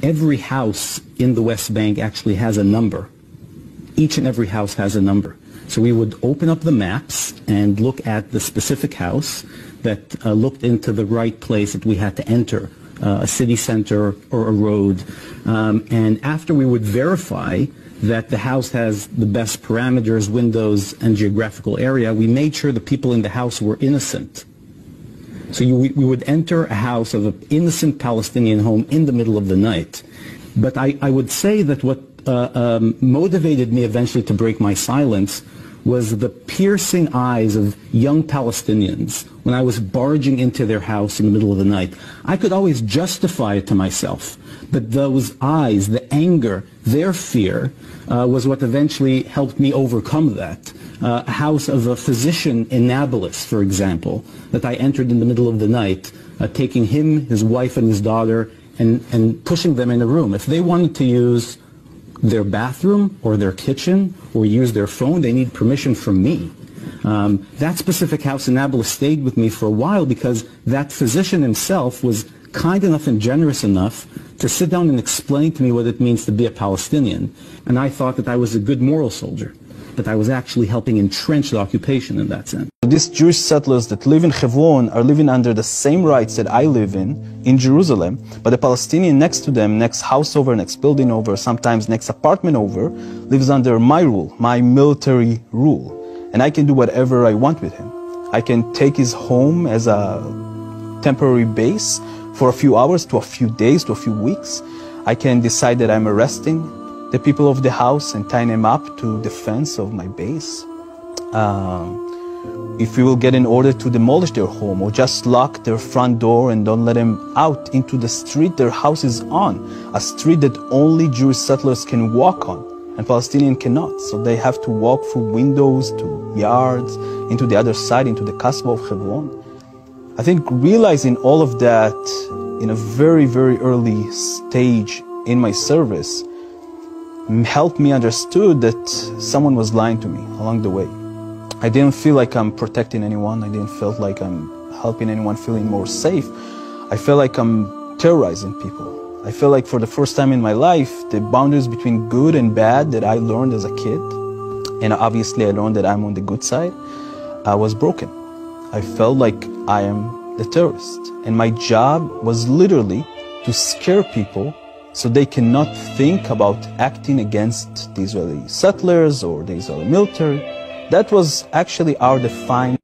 every house in the West Bank actually has a number. Each and every house has a number. So we would open up the maps and look at the specific house that looked into the right place that we had to enter, a city center or a road. And after we would verify that the house has the best parameters, windows, and geographical area, we made sure the people in the house were innocent. So we would enter a house of an innocent Palestinian home in the middle of the night. But I would say that what motivated me eventually to break my silence was the piercing eyes of young Palestinians when I was barging into their house in the middle of the night. I could always justify it to myself, but those eyes, the anger, their fear, was what eventually helped me overcome that. A house of a physician in Nablus, for example, that I entered in the middle of the night, taking him, his wife, and his daughter, and pushing them in a room. If they wanted to use their bathroom or their kitchen or use their phone, they need permission from me. That specific house in Nablus stayed with me for a while because that physician himself was kind enough and generous enough to sit down and explain to me what it means to be a Palestinian. And I thought that I was a good moral soldier, that I was actually helping entrench the occupation in that sense. These Jewish settlers that live in Hebron are living under the same rights that I live in Jerusalem, but the Palestinian next to them, next house over, next building over, sometimes next apartment over, lives under my rule, my military rule. And I can do whatever I want with him. I can take his home as a temporary base for a few hours, to a few days, to a few weeks. I can decide that I'm arresting the people of the house and tying them up to defense of my base. If we will get an order to demolish their home or just lock their front door and don't let them out into the street their house is on, a street that only Jewish settlers can walk on and Palestinians cannot. So they have to walk through windows to yards, into the other side, into the Kasbah of Hebron. I think realizing all of that in a very, very early stage in my service helped me understood that someone was lying to me along the way. I didn't feel like I'm protecting anyone. I didn't feel like I'm helping anyone feeling more safe. I feel like I'm terrorizing people. I feel like for the first time in my life, the boundaries between good and bad that I learned as a kid, and obviously I learned that I'm on the good side, was broken. I felt like I am the terrorist. And my job was literally to scare people so they cannot think about acting against the Israeli settlers or the Israeli military. That was actually our defined